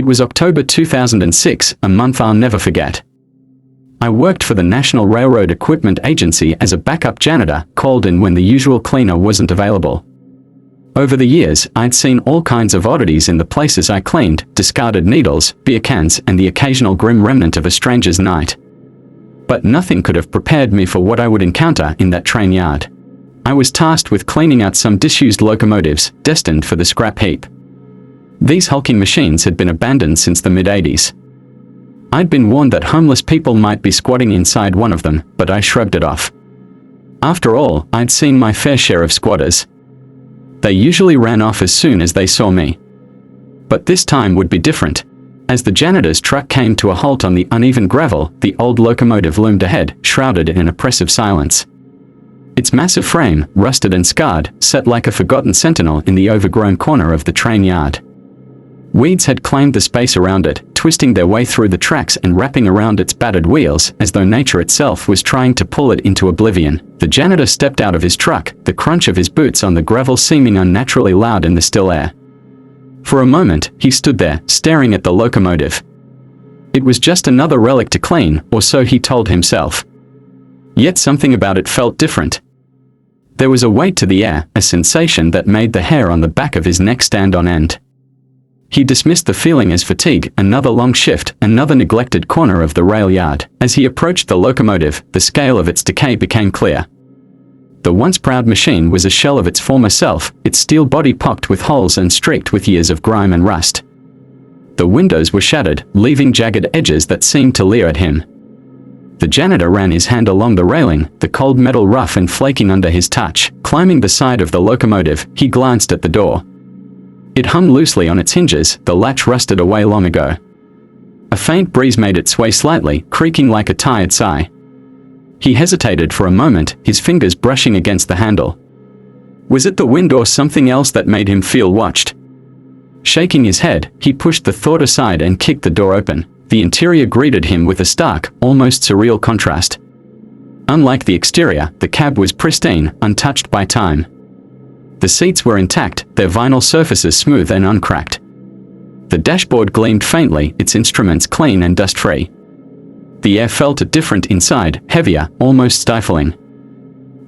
It was October 2006, a month I'll never forget. I worked for the National Railroad Equipment Agency as a backup janitor, called in when the usual cleaner wasn't available. Over the years, I'd seen all kinds of oddities in the places I cleaned: discarded needles, beer cans, and the occasional grim remnant of a stranger's night. But nothing could have prepared me for what I would encounter in that train yard. I was tasked with cleaning out some disused locomotives, destined for the scrap heap. These hulking machines had been abandoned since the mid-80s. I'd been warned that homeless people might be squatting inside one of them, but I shrugged it off. After all, I'd seen my fair share of squatters. They usually ran off as soon as they saw me. But this time would be different. As the janitor's truck came to a halt on the uneven gravel, the old locomotive loomed ahead, shrouded in oppressive silence. Its massive frame, rusted and scarred, sat like a forgotten sentinel in the overgrown corner of the train yard. Weeds had claimed the space around it, twisting their way through the tracks and wrapping around its battered wheels, as though nature itself was trying to pull it into oblivion. The janitor stepped out of his truck, the crunch of his boots on the gravel seeming unnaturally loud in the still air. For a moment, he stood there, staring at the locomotive. It was just another relic to clean, or so he told himself. Yet something about it felt different. There was a weight to the air, a sensation that made the hair on the back of his neck stand on end. He dismissed the feeling as fatigue, another long shift, another neglected corner of the rail yard. As he approached the locomotive, the scale of its decay became clear. The once proud machine was a shell of its former self, its steel body pocked with holes and streaked with years of grime and rust. The windows were shattered, leaving jagged edges that seemed to leer at him. The janitor ran his hand along the railing, the cold metal rough and flaking under his touch. Climbing the side of the locomotive, he glanced at the door. It hung loosely on its hinges, the latch rusted away long ago. A faint breeze made it sway slightly, creaking like a tired sigh. He hesitated for a moment, his fingers brushing against the handle. Was it the wind or something else that made him feel watched? Shaking his head, he pushed the thought aside and kicked the door open. The interior greeted him with a stark, almost surreal contrast. Unlike the exterior, the cab was pristine, untouched by time. The seats were intact, their vinyl surfaces smooth and uncracked. The dashboard gleamed faintly, its instruments clean and dust-free. The air felt different inside, heavier, almost stifling.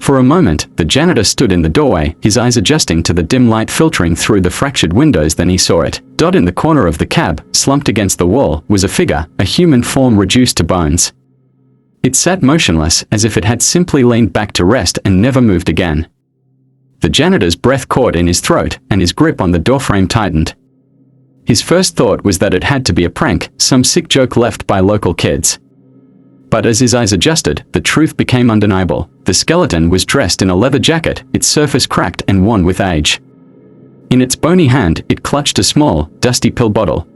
For a moment, the janitor stood in the doorway, his eyes adjusting to the dim light filtering through the fractured windows. Then he saw it. In the corner of the cab, slumped against the wall, was a figure, a human form reduced to bones. It sat motionless, as if it had simply leaned back to rest and never moved again. The janitor's breath caught in his throat, and his grip on the doorframe tightened. His first thought was that it had to be a prank, some sick joke left by local kids. But as his eyes adjusted, the truth became undeniable. The skeleton was dressed in a leather jacket, its surface cracked and worn with age. In its bony hand, it clutched a small, dusty pill bottle.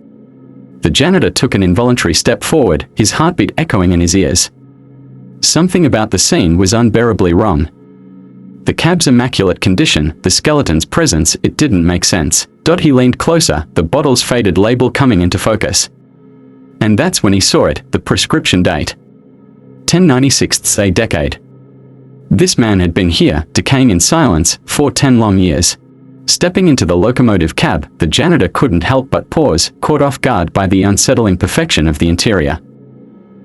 The janitor took an involuntary step forward, his heartbeat echoing in his ears. Something about the scene was unbearably wrong. The cab's immaculate condition, the skeleton's presence, it didn't make sense. He leaned closer, the bottle's faded label coming into focus. And that's when he saw it, the prescription date. 1096, a decade. This man had been here, decaying in silence, for 10 long years. Stepping into the locomotive cab, the janitor couldn't help but pause, caught off guard by the unsettling perfection of the interior.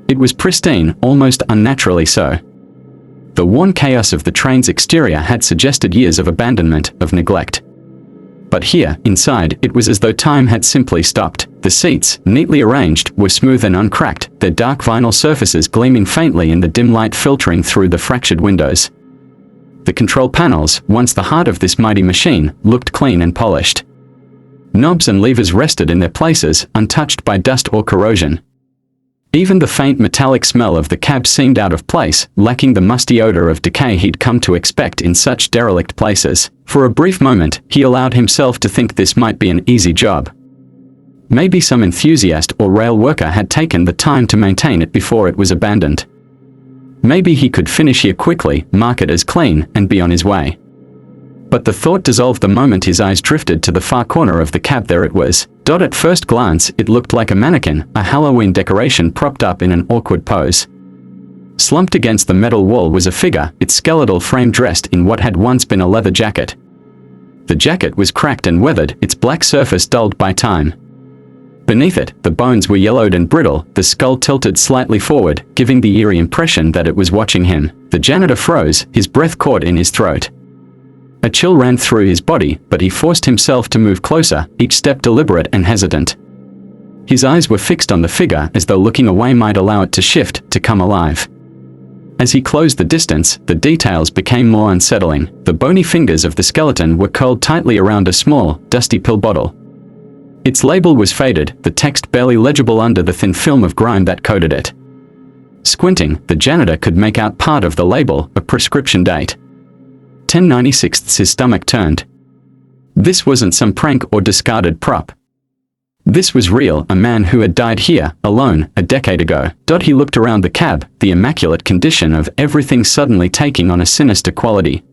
It was pristine, almost unnaturally so. The worn chaos of the train's exterior had suggested years of abandonment, of neglect. But here, inside, it was as though time had simply stopped. The seats, neatly arranged, were smooth and uncracked, their dark vinyl surfaces gleaming faintly in the dim light filtering through the fractured windows. The control panels, once the heart of this mighty machine, looked clean and polished. Knobs and levers rested in their places, untouched by dust or corrosion. Even the faint metallic smell of the cab seemed out of place, lacking the musty odor of decay he'd come to expect in such derelict places. For a brief moment, he allowed himself to think this might be an easy job. Maybe some enthusiast or rail worker had taken the time to maintain it before it was abandoned. Maybe he could finish here quickly, mark it as clean, and be on his way. But the thought dissolved the moment his eyes drifted to the far corner of the cab. There it was. At first glance, it looked like a mannequin, a Halloween decoration propped up in an awkward pose. Slumped against the metal wall was a figure, its skeletal frame dressed in what had once been a leather jacket. The jacket was cracked and weathered, its black surface dulled by time. Beneath it, the bones were yellowed and brittle, the skull tilted slightly forward, giving the eerie impression that it was watching him. The janitor froze, his breath caught in his throat. A chill ran through his body, but he forced himself to move closer, each step deliberate and hesitant. His eyes were fixed on the figure as though looking away might allow it to shift, to come alive. As he closed the distance, the details became more unsettling. The bony fingers of the skeleton were curled tightly around a small, dusty pill bottle. Its label was faded, the text barely legible under the thin film of grime that coated it. Squinting, the janitor could make out part of the label, a prescription date. 1096. His stomach turned. This wasn't some prank or discarded prop. This was real, a man who had died here, alone, a decade ago. He looked around the cab, the immaculate condition of everything suddenly taking on a sinister quality.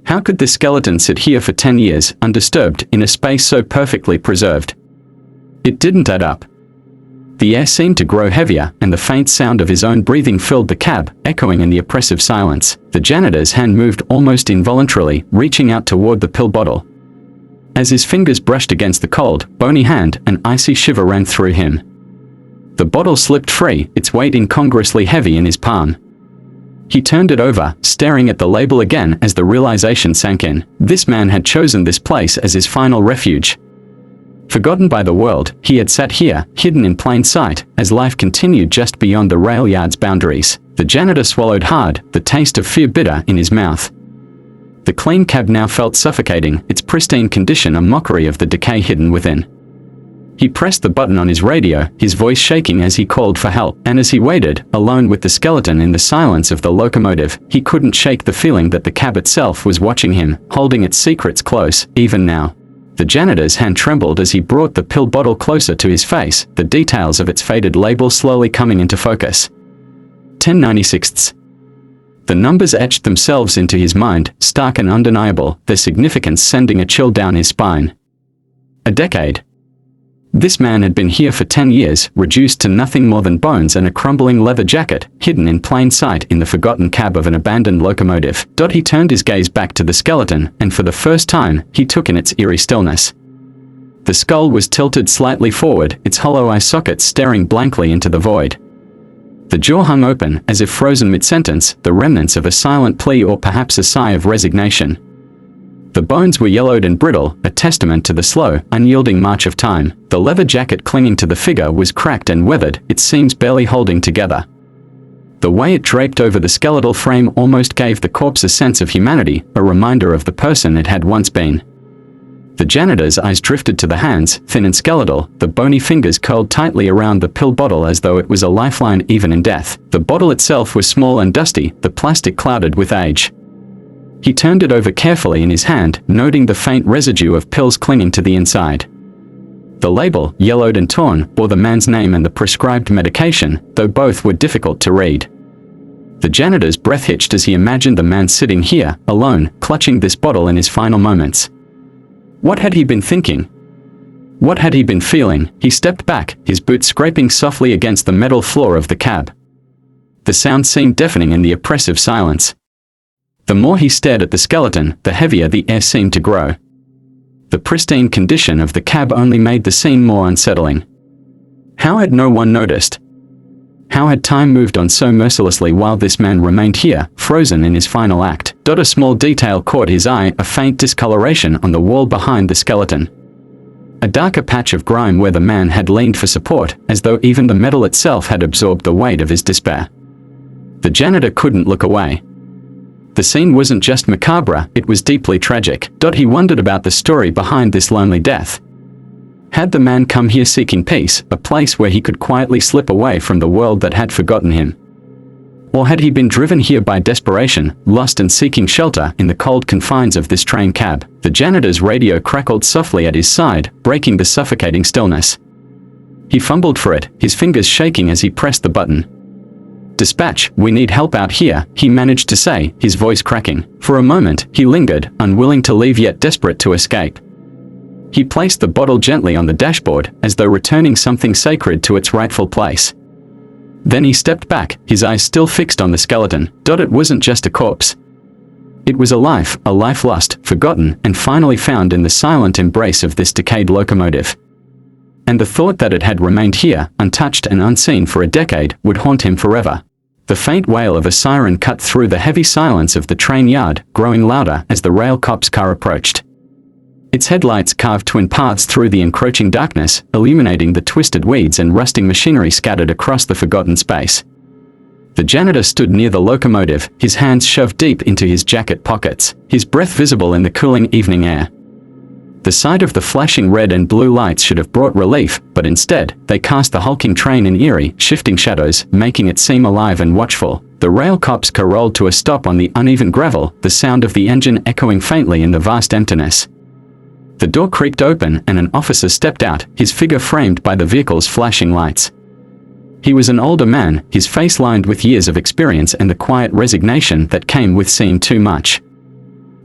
How could this skeleton sit here for 10 years, undisturbed, in a space so perfectly preserved? It didn't add up. The air seemed to grow heavier, and the faint sound of his own breathing filled the cab, echoing in the oppressive silence. The janitor's hand moved almost involuntarily, reaching out toward the pill bottle. As his fingers brushed against the cold, bony hand, an icy shiver ran through him. The bottle slipped free, its weight incongruously heavy in his palm. He turned it over, staring at the label again as the realization sank in. This man had chosen this place as his final refuge. Forgotten by the world, he had sat here, hidden in plain sight, as life continued just beyond the rail yard's boundaries. The janitor swallowed hard, the taste of fear bitter in his mouth. The clean cab now felt suffocating, its pristine condition a mockery of the decay hidden within. He pressed the button on his radio, his voice shaking as he called for help, and as he waited, alone with the skeleton in the silence of the locomotive, he couldn't shake the feeling that the cab itself was watching him, holding its secrets close, even now. The janitor's hand trembled as he brought the pill bottle closer to his face, the details of its faded label slowly coming into focus. 1096. The numbers etched themselves into his mind, stark and undeniable, their significance sending a chill down his spine. A decade. This man had been here for 10 years, reduced to nothing more than bones and a crumbling leather jacket, hidden in plain sight in the forgotten cab of an abandoned locomotive. He turned his gaze back to the skeleton, and for the first time, he took in its eerie stillness. The skull was tilted slightly forward, its hollow eye sockets staring blankly into the void. The jaw hung open, as if frozen mid-sentence, the remnants of a silent plea or perhaps a sigh of resignation. The bones were yellowed and brittle, a testament to the slow, unyielding march of time. The leather jacket clinging to the figure was cracked and weathered, its seams barely holding together. The way it draped over the skeletal frame almost gave the corpse a sense of humanity, a reminder of the person it had once been. The janitor's eyes drifted to the hands, thin and skeletal, the bony fingers curled tightly around the pill bottle as though it was a lifeline even in death. The bottle itself was small and dusty, the plastic clouded with age. He turned it over carefully in his hand, noting the faint residue of pills clinging to the inside. The label, yellowed and torn, bore the man's name and the prescribed medication, though both were difficult to read. The janitor's breath hitched as he imagined the man sitting here, alone, clutching this bottle in his final moments. What had he been thinking? What had he been feeling? He stepped back, his boots scraping softly against the metal floor of the cab. The sound seemed deafening in the oppressive silence. The more he stared at the skeleton, the heavier the air seemed to grow. The pristine condition of the cab only made the scene more unsettling. How had no one noticed? How had time moved on so mercilessly while this man remained here, frozen in his final act? A small detail caught his eye, a faint discoloration on the wall behind the skeleton. A darker patch of grime where the man had leaned for support, as though even the metal itself had absorbed the weight of his despair. The janitor couldn't look away. The scene wasn't just macabre, it was deeply tragic. He wondered about the story behind this lonely death. Had the man come here seeking peace, a place where he could quietly slip away from the world that had forgotten him? Or had he been driven here by desperation, lost and seeking shelter in the cold confines of this train cab? The janitor's radio crackled softly at his side, breaking the suffocating stillness. He fumbled for it, his fingers shaking as he pressed the button. "Dispatch, we need help out here," he managed to say, his voice cracking. For a moment, he lingered, unwilling to leave yet desperate to escape. He placed the bottle gently on the dashboard, as though returning something sacred to its rightful place. Then he stepped back, his eyes still fixed on the skeleton. It wasn't just a corpse. It was a life lost, forgotten, and finally found in the silent embrace of this decayed locomotive. And the thought that it had remained here, untouched and unseen for a decade, would haunt him forever. The faint wail of a siren cut through the heavy silence of the train yard, growing louder as the rail cop's car approached. Its headlights carved twin paths through the encroaching darkness, illuminating the twisted weeds and rusting machinery scattered across the forgotten space. The janitor stood near the locomotive, his hands shoved deep into his jacket pockets, his breath visible in the cooling evening air. The sight of the flashing red and blue lights should have brought relief, but instead, they cast the hulking train in eerie, shifting shadows, making it seem alive and watchful. The rail cop's car rolled to a stop on the uneven gravel, the sound of the engine echoing faintly in the vast emptiness. The door creaked open and an officer stepped out, his figure framed by the vehicle's flashing lights. He was an older man, his face lined with years of experience and the quiet resignation that came with seeing too much.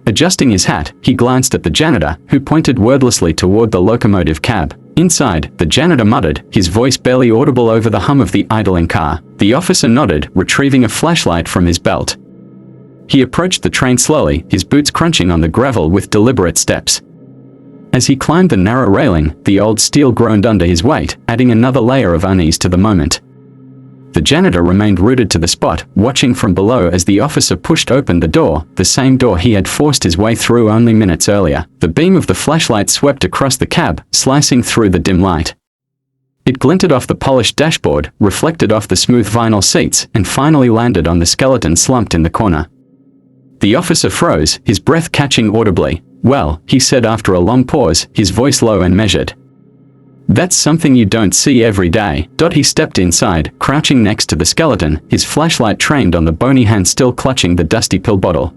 Adjusting his hat, he glanced at the janitor, who pointed wordlessly toward the locomotive cab. Inside, the janitor muttered, his voice barely audible over the hum of the idling car. The officer nodded, retrieving a flashlight from his belt. He approached the train slowly, his boots crunching on the gravel with deliberate steps. As he climbed the narrow railing, the old steel groaned under his weight, adding another layer of unease to the moment. The janitor remained rooted to the spot, watching from below as the officer pushed open the door, the same door he had forced his way through only minutes earlier. The beam of the flashlight swept across the cab, slicing through the dim light. It glinted off the polished dashboard, reflected off the smooth vinyl seats, and finally landed on the skeleton slumped in the corner. The officer froze, his breath catching audibly. "Well," he said after a long pause, his voice low and measured. "That's something you don't see every day." He stepped inside, crouching next to the skeleton, his flashlight trained on the bony hand still clutching the dusty pill bottle.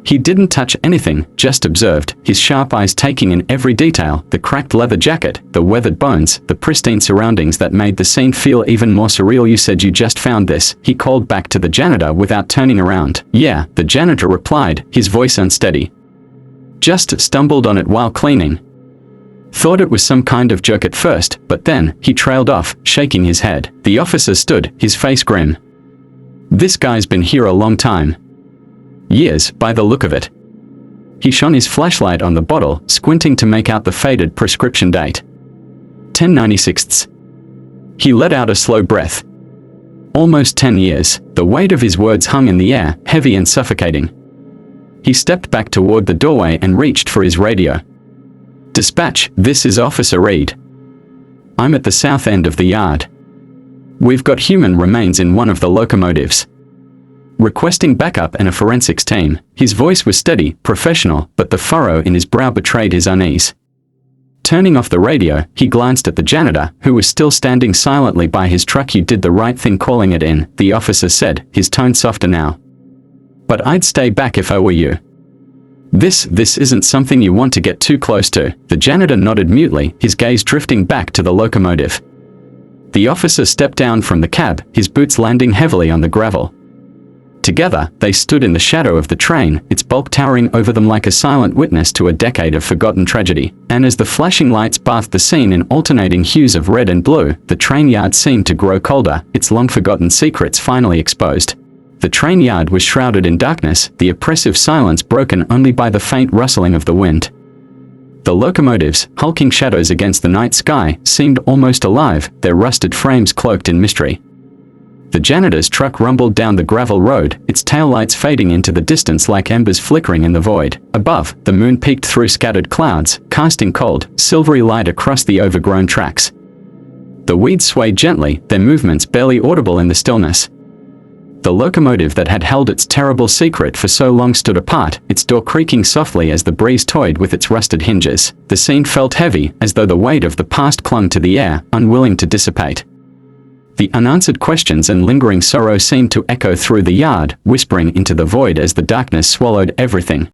He didn't touch anything, just observed, his sharp eyes taking in every detail, the cracked leather jacket, the weathered bones, the pristine surroundings that made the scene feel even more surreal. "You said you just found this," he called back to the janitor without turning around. "Yeah," the janitor replied, his voice unsteady. "Just stumbled on it while cleaning. Thought it was some kind of joke at first, but then," he trailed off, shaking his head. The officer stood, his face grim. "This guy's been here a long time. Years, by the look of it." He shone his flashlight on the bottle, squinting to make out the faded prescription date. 1096. He let out a slow breath. Almost 10 years. The weight of his words hung in the air, heavy and suffocating. He stepped back toward the doorway and reached for his radio. "Dispatch, this is Officer Reed. I'm at the south end of the yard. We've got human remains in one of the locomotives. Requesting backup and a forensics team." His voice was steady, professional, but the furrow in his brow betrayed his unease. Turning off the radio, he glanced at the janitor, who was still standing silently by his truck. "You did the right thing calling it in," the officer said, his tone softer now. "But I'd stay back if I were you. This isn't something you want to get too close to." The janitor nodded mutely, his gaze drifting back to the locomotive. The officer stepped down from the cab, his boots landing heavily on the gravel. Together, they stood in the shadow of the train, its bulk towering over them like a silent witness to a decade of forgotten tragedy. And as the flashing lights bathed the scene in alternating hues of red and blue, the train yard seemed to grow colder, its long-forgotten secrets finally exposed. The train yard was shrouded in darkness, the oppressive silence broken only by the faint rustling of the wind. The locomotives, hulking shadows against the night sky, seemed almost alive, their rusted frames cloaked in mystery. The janitor's truck rumbled down the gravel road, its taillights fading into the distance like embers flickering in the void. Above, the moon peeked through scattered clouds, casting cold, silvery light across the overgrown tracks. The weeds swayed gently, their movements barely audible in the stillness. The locomotive that had held its terrible secret for so long stood apart, its door creaking softly as the breeze toyed with its rusted hinges. The scene felt heavy, as though the weight of the past clung to the air, unwilling to dissipate. The unanswered questions and lingering sorrow seemed to echo through the yard, whispering into the void as the darkness swallowed everything.